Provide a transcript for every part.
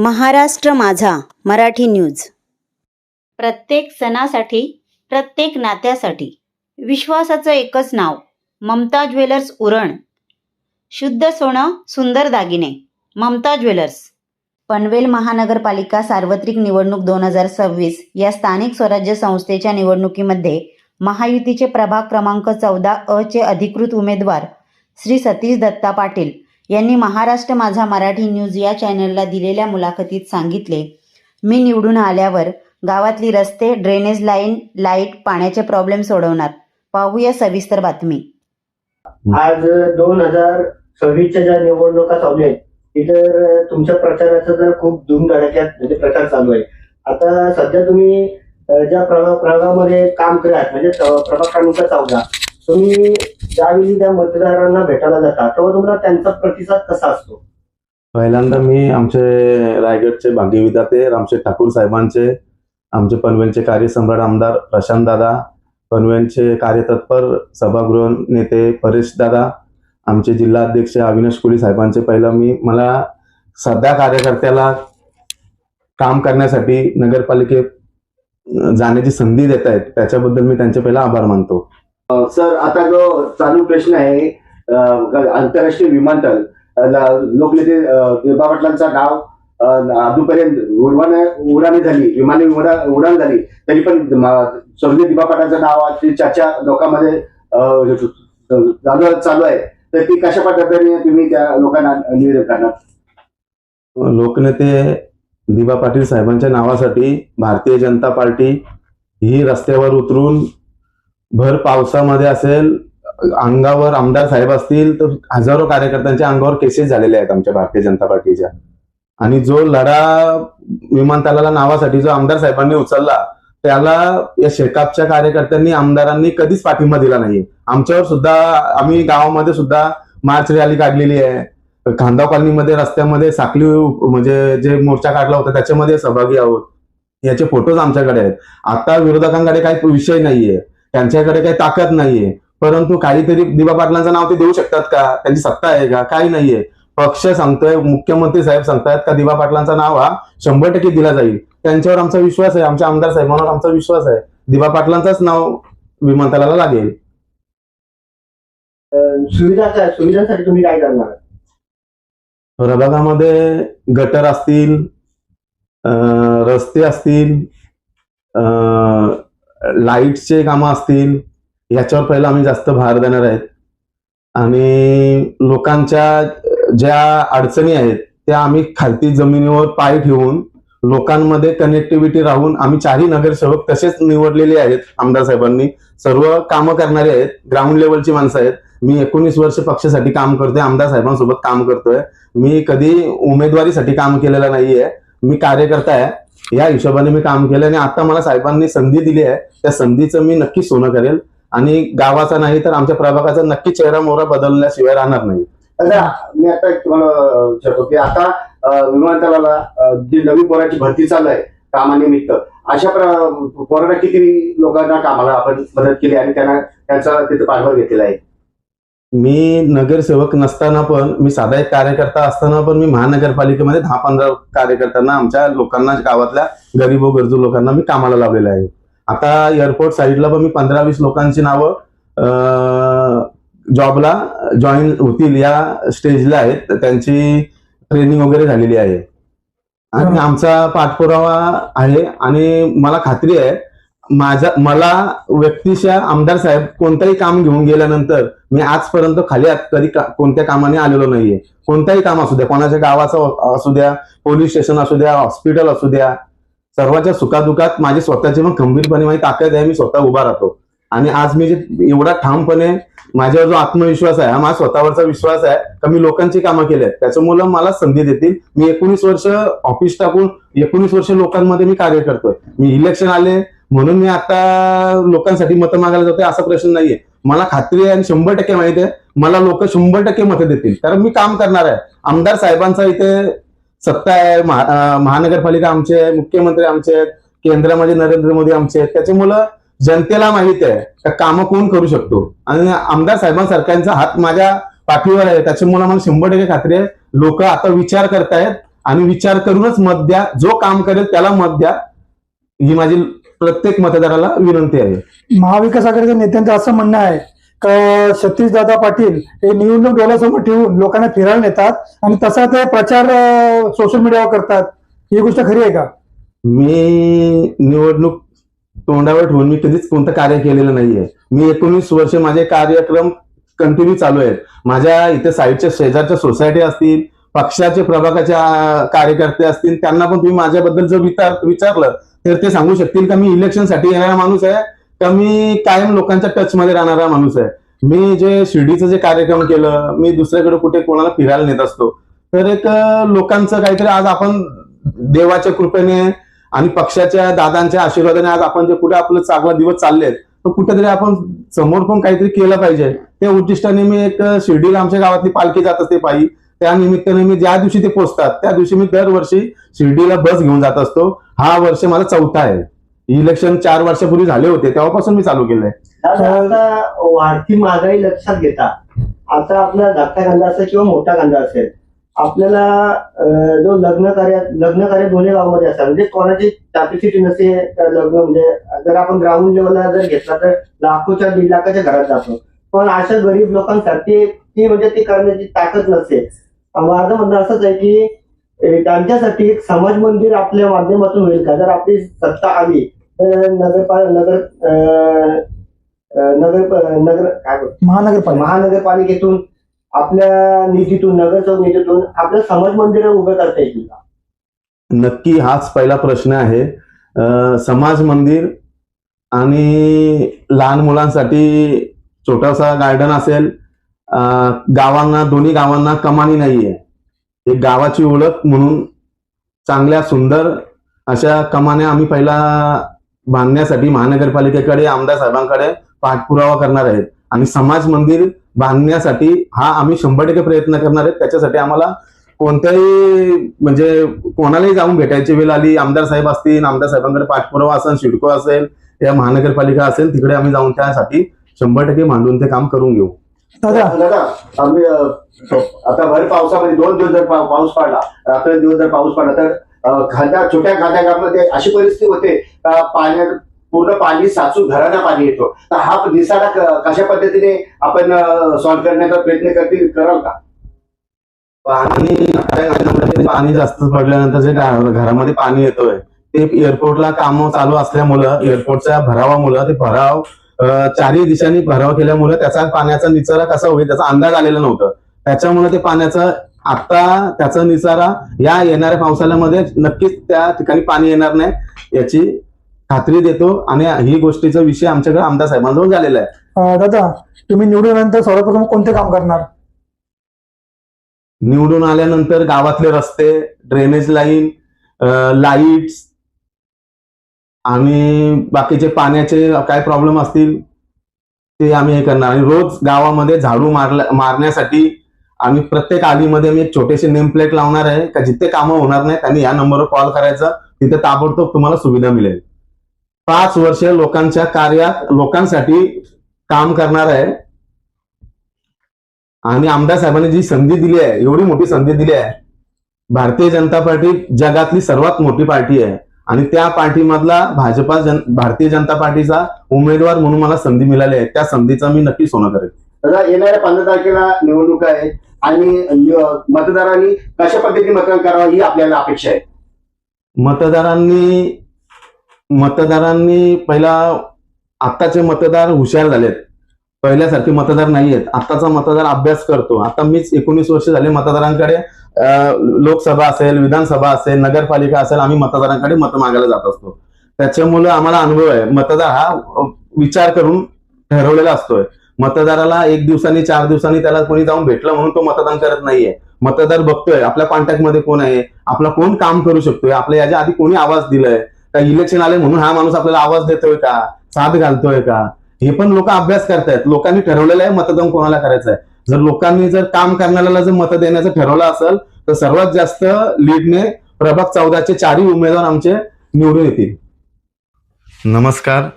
महाराष्ट्र माझा मराठी न्यूज. प्रत्येक सणासाठी, प्रत्येक नात्यासाठी विश्वासाचं एकच नाव, ममता ज्वेलर्स उरण. शुद्ध सोनं, सुंदर दागिने, ममता ज्वेलर्स. पनवेल महानगरपालिका सार्वत्रिक निवडणूक 2026 या स्थानिक स्वराज्य संस्थेच्या निवडणुकीमध्ये महायुतीचे प्रभाग क्रमांक 14 चे अधिकृत उमेदवार श्री सतीश दत्ता पाटील यांनी महाराष्ट्र माझा मराठी न्यूज या चॅनलला दिलेल्या मुलाखतीत सांगितले, मी निवडून आल्यावर गावातली रस्ते, ड्रेनेज लाईन, लाईट, पाण्याचे प्रॉब्लेम सोडवणार. पाहूया सविस्तर बातमी. आज 2026च्या ज्या निवडणुका चालू आहेत तिथं तुमच्या प्रचाराचा तर खूप धूमधडाक्यात म्हणजे प्रचार चालू आहे. आता सध्या तुम्ही ज्या प्रभागामध्ये काम करत म्हणजे प्रभाग क्रमांक 14 तुम्ही ज्यावेळी त्या मतदारांना भेटायला जाता तेव्हा तुम्हाला त्यांचा प्रतिसाद कसा असतो? पहिल्यांदा मी आमचे रायगडचे भाग्यविधाते रामशेठ ठाकूर साहेबांचे, आमचे पनवेलचे कार्यसम्राट आमदार प्रशांत दादा, पनवेलचे कार्यतत्पर सभागृह नेते परेश दादा, आमचे जिल्हा अध्यक्ष अविनाश कोळी साहेबांचे पहिलं मला सध्या कार्यकर्त्याला काम करण्यासाठी नगरपालिकेत जाण्याची संधी देत आहेत त्याच्याबद्दल मी त्यांचे पहिला आभार मानतो. सर, आता जो चालू प्रश्न आहे आंतरराष्ट्रीय विमानतळ, लोकनेते दिबा पाटलांचा नाव अजूनपर्यंत उडाणी झाली, विमानी उडाण झाली तरी पण स्वर्गीय दिबा पाटलांचं नाव चर्चा लोकांमध्ये चालू आहे, तर ती कशा पद्धतीने तुम्ही त्या लोकांना निवेदन करणार? लोकनेते दिबा पाटील साहेबांच्या नावासाठी भारतीय जनता पार्टी ही रस्त्यावर उतरून भर पावसामध्ये असेल, अंगावर आमदार साहेब असतील तर हजारो कार्यकर्त्यांच्या अंगावर केसेस झालेले आहेत आमच्या भारतीय जनता पार्टीच्या. आणि जो लढा विमानतळाला नावासाठी जो आमदार साहेबांनी उचलला त्याला या शेकापच्या कार्यकर्त्यांनी, आमदारांनी कधीच पाठिंबा दिला नाही. आमच्यावर सुद्धा आम्ही गावामध्ये सुद्धा मार्च रॅली काढलेली आहे, खांदा कॉलनीमध्ये रस्त्यामध्ये साखली म्हणजे जे मोर्चा काढला होता त्याच्यामध्ये सहभागी आहोत. याचे फोटोज आमच्याकडे आहेत. आता विरोधकांकडे काही विषय नाहीये, त्यांच्याकडे काही ताकद नाहीये, परंतु काहीतरी दिबा पाटलांचं नाव ते देऊ शकतात का? त्यांची सत्ता आहे का? काही नाहीये. पक्ष सांगतोय, मुख्यमंत्री साहेब सांगतायत का दिबा पाटलांचा नाव हा 100% दिला जाईल. त्यांच्यावर आमचा विश्वास आहे, आमच्या आमदार साहेबांवर आमचा विश्वास आहे. दिबा पाटलांचंच नाव विमानतळाला लागेल. सुविधांसाठी तुम्ही काय करणार? प्रभागामध्ये गटर असतील, रस्ते असतील, लाईटचे कामं असतील, याच्यावर पहिला आम्ही जास्त भार देणार आहेत. आणि लोकांच्या ज्या अडचणी आहेत त्या आम्ही खालती जमिनीवर पाय ठेवून लोकांमध्ये कनेक्टिव्हिटी राहून आम्ही 4ही नगरसेवक तसेच निवडलेले आहेत. आमदार साहेबांनी सर्व कामं करणारे आहेत, ग्राउंड लेवलची माणसं आहेत. मी 19 वर्ष पक्षासाठी काम करतोय, आमदार साहेबांसोबत काम करतोय. मी कधी उमेदवारीसाठी काम केलेलं नाहीये, मी कार्यकर्ता आहे. या हिशोबाने मी काम केलं आणि आता मला साहेबांनी संधी दिली आहे, त्या संधीचं मी नक्की सोनं करेल आणि गावाचा नाही तर आमच्या प्रभागाचा नक्की चेहरा मोहरा बदलल्याशिवाय राहणार नाही. मी आता तुम्हाला विचारतो की आता विमानतळाला जी नवी पोराची भरती चालू आहे कामानिमित्त, अशा पोरांना किती लोकांना कामाला आपण मदत केली आणि त्यांचा तिथे पाठबळ घेतलेला आहे? मी नगरसेवक नसताना पण, मी साधा एक कार्यकर्ता असताना पण मी महानगरपालिकेमध्ये 10-15 कार्यकर्त्यांना, आमच्या लोकांना, गावातल्या गरीब व गरजू लोकांना मी कामाला लावलेलं आहे. आता एअरपोर्ट साईडला पण मी 15-20 लोकांची नावं जॉबला जॉईन होतील या स्टेजला आहेत, त्यांची ट्रेनिंग वगैरे झालेली आहे आणि आमचा पाठपुरावा आहे. आणि मला खात्री आहे मला व्यक्तिशः आमदार साहेब कोणताही काम घेऊन गेल्यानंतर मी आजपर्यंत खाली कधी कोणत्या कामाने आलेलो नाहीये. कोणताही काम असू द्या, कोणाच्या गावाचं असू द्या, पोलीस स्टेशन असू द्या, हॉस्पिटल असू द्या, सर्वांच्या सुखादुखात माझी स्वतःची मग खंबीरपणे माझी ताकद आहे, मी स्वतः उभा राहतो. आणि आज मी जे एवढा ठामपणे, माझ्यावर जो आत्मविश्वास आहे, हा माझा स्वतःवरचा विश्वास आहे का मी लोकांची कामं केली आहेत, त्याच्यामुळे मला संधी देतील. मी 19 वर्ष ऑफिस टाकून 19 वर्ष लोकांमध्ये मी कार्य करतोय. मी इलेक्शन आले म्हणून मी आता लोकांसाठी मतं मागायला जातोय असा प्रश्न नाहीये. मला खात्री आहे आणि 100% माहिती आहे मला लोक 100% मतं देतील, कारण मी काम करणार आहे. आमदार साहेबांचा इथे सत्ता आहे, महानगरपालिका आमचे आहे, मुख्यमंत्री आमचे आहेत, केंद्रामध्ये नरेंद्र मोदी आमचे आहेत. त्याच्यामुळं जनतेला माहिती आहे का कामं कोण करू शकतो आणि आमदार साहेबांसारख्यांचा हात माझ्या पाठीवर आहे. त्याच्यामुळे मला 100% खात्री आहे लोक आता विचार करतायत आणि विचार करूनच मत द्या. जो काम करेल त्याला मत द्या, ही माझी प्रत्येक मतदाराला विनंती आहे. महाविकास आघाडीच्या नेत्यांचं असं म्हणणं आहे का सतीशदादा पाटील हे निवडणूक डोळ्यासमोर ठेवून लोकांना फिरायला नेतात आणि तसा ते प्रचार सोशल मीडियावर करतात. ही गोष्ट खरी आहे का? मी निवडणूक तोंडावर ठेवून मी कधीच कोणतं कार्य केलेलं नाहीये. मी 19 वर्ष माझे कार्यक्रम कंटिन्यू चालू आहेत. माझ्या इथे साईडच्या शेजारच्या सोसायटी असतील, पक्षाचे प्रभागाच्या कार्यकर्ते असतील, त्यांना पण तुम्ही माझ्याबद्दल जर विचारलं तर ते सांगू शकतील का मी इलेक्शनसाठी येणारा माणूस आहे का मी कायम लोकांच्या टच मध्ये राहणारा माणूस आहे. मी जे शिर्डीचं जे कार्यक्रम केलं, मी दुसऱ्याकडे कुठे कोणाला फिरायला नेत असतो. तर एक लोकांचं काहीतरी आज आपण देवाच्या कृपेने आणि पक्षाच्या दादांच्या आशीर्वादाने आज आपण जे कुठे आपलं चांगला दिवस चाललेत, तर कुठेतरी आपण समोर पण काहीतरी केलं पाहिजे. त्या उद्दिष्टाने मी एक शिर्डीला आमच्या गावातली पालखी जात असते पायी. त्या निमित्ताने मी ज्या दिवशी ते पोहोचतात त्या दिवशी मी दरवर्षी शिर्डीला बस घेऊन जात असतो. हा वर्ष माझा 4था आहे. इलेक्शन 4 वर्षापूर्वी झाले होते तेव्हापासून मी चालू केलंय. आता वाढती महागाई लक्षात घेता आता आपला धाकटा कांदा असेल किंवा मोठा कांदा असेल, आपल्याला जो लग्न कार्य दोन्ही गावामध्ये असतात, म्हणजे कोणाची कॅपॅसिटी नसेल तर लग्न, म्हणजे जर आपण ग्राउंड लेवलला जर घेतला तर लाखोच्या 1.5 लाखाच्या घरात जातो. पण अशा गरीब लोकांसाठी ती म्हणजे ती करण्याची ताकद नसते. माझं म्हणणं असंच आहे की त्यांच्यासाठी एक समाज मंदिर आपल्या माध्यमातून होईल का? जर आपली सत्ता आली तर महानगरपालिकेतून आपल्या निधीतून, नगरचौक निधीतून आपल्या समाज मंदिर उभं करता येतील का? नक्की हाच पहिला प्रश्न आहे. समाज मंदिर आणि लहान मुलांसाठी छोटासा गार्डन असेल. गावांना, दोन्ही गावांना कमानी नाहीये. एक गावाची ओळख म्हणून चांगल्या सुंदर अशा कमान्या आम्ही पहिला बांधण्यासाठी महानगरपालिकेकडे, आमदार साहेबांकडे पाठपुरावा करणार आहेत. आणि समाज मंदिर बांधण्यासाठी हा आम्ही 100% प्रयत्न करणार आहेत. त्याच्यासाठी आम्हाला कोणत्याही म्हणजे कोणालाही जाऊन भेटायची वेळ आली, आमदार साहेब असतील, आमदार साहेबांकडे पाठपुरावा असेल, सिडको असेल या महानगरपालिका असेल, तिकडे आम्ही जाऊन त्यासाठी 100% मांडून ते काम करून घेऊ. दादा आम्ही आता भर पावसामध्ये 2 दिवस जर पाऊस पडला, रात्र दिवस जर पाऊस पडला तर छोट्या खांद्यामध्ये अशी परिस्थिती होते का पाण्यात पूर्ण पाणी साचून घरांना पाणी येतो. तर हा निसारा कशा पद्धतीने आपण सॉल्व्ह करण्याचा प्रयत्न कराल का? पाणी जास्त पडल्यानंतर जे घरामध्ये पाणी येतोय ते एअरपोर्टला काम चालू असल्यामुळं, एअरपोर्टच्या भरावामुळं ते भराव 4ही दिशांनी भराव केल्यामुळे त्याचा पाण्याचा निचारा कसा होईल त्याचा अंदाज आलेला नव्हता. त्याच्यामुळे ते पाण्याचा आता त्याचा निचारा या येणाऱ्या पावसाळ्यामध्ये नक्कीच त्या ठिकाणी पाणी येणार नाही याची खात्री देतो. आणि ही गोष्टीचा विषय आमच्याकडे आमदार साहेबांजवळ झालेला आहे. दादा, तुम्ही निवडून आल्यानंतर सर्वप्रथम कोणते काम करणार? निवडून आल्यानंतर गावातले रस्ते, ड्रेनेज लाईन, लाईट्स आणि बाकीचे पाण्याचे काय प्रॉब्लेम असतील ते आम्ही हे करणार. आणि रोज गावामध्ये झाडू मारण्यासाठी आणि प्रत्येक आलीमध्ये मी एक छोटेसे नेम प्लेट लावणार आहे का जिथे कामं होणार नाही त्यांनी या नंबरवर कॉल करायचा, तिथे ताबडतोब तुम्हाला सुविधा मिळेल. 5 वर्ष लोकांच्या कार्यात लोकांसाठी काम करणार आहे. आणि आमदार साहेबांनी जी संधी दिली आहे, एवढी मोठी संधी दिली आहे. भारतीय जनता पार्टी जगातली सर्वात मोठी पार्टी आहे आणि त्या पार्टीमधला भारतीय जनता पार्टीचा उमेदवार म्हणून मला संधी मिळाली आहे. त्या संधीचा मी नक्की सोनं करेन. दादा, येणाऱ्या 15 तारखेला निवडणूक आहे आणि मतदारांनी कशा पद्धतीने मतदान करावं ही आपल्याला अपेक्षा आहे. मतदारांनी पहिला, आत्ताचे मतदार हुशार झालेत, पहिल्यासारखे मतदार नाहीयेत. आत्ताचा मतदार अभ्यास करतो. आता मीच 19 वर्ष झाले मतदारांकडे, लोकसभा असेल, विधानसभा असेल, नगरपालिका असेल, आम्ही मतदारांकडे मत मागायला जात असतो. त्याच्यामुळे आम्हाला अनुभव आहे. मतदार हा विचार करून ठरवलेला असतोय. मतदाराला 1 दिवसांनी 4 दिवसांनी त्याला कोणी जाऊन भेटलं म्हणून तो मतदान करत नाहीये. मतदार बघतोय आपल्या कॉन्टॅक्ट मध्ये कोण आहे, आपला कोण काम करू शकतोय, आपल्या याच्या आधी कोणी आवाज दिलाय का, इलेक्शन आले म्हणून हा माणूस आपल्याला आवाज देतोय का, साथ घालतोय का, हे पण लोक अभ्यास करतायत. लोकांनी ठरवलेलं आहे मतदान कोणाला करायचं आहे. जर लोकांनी जर काम करणाऱ्याला जर मत देण्याचं ठरवलं असेल तर सर्वात जास्त लीडने प्रभाग 14चे 4ही उमेदवार आमचे निवडून येतील. नमस्कार.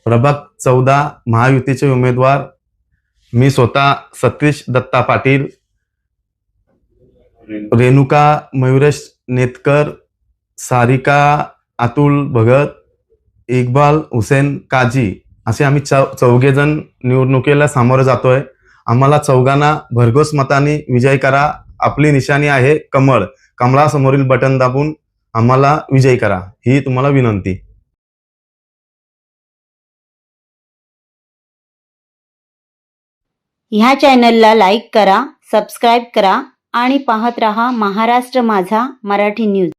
प्रभाग 14 महायुतीचे उमेदवार मी स्वतः सतीश दत्ता पाटील. रेणुका मयुरेश नेतकर, सारिका अतुल भगत, इक्बाल हुसेन काजी असे आम्ही चौघेजण निवडणुकीला सामोरे जातोय. आम्हाला चौघांना भरघोस मताने विजय करा. आपली निशाणी आहे कमळ. कमळासमोरील बटन दाबून आम्हाला विजयी करा ही तुम्हाला विनंती. ह्या चॅनलला लाईक करा, सबस्क्राईब करा आणि पाहत रहा महाराष्ट्र माझा मराठी न्यूज.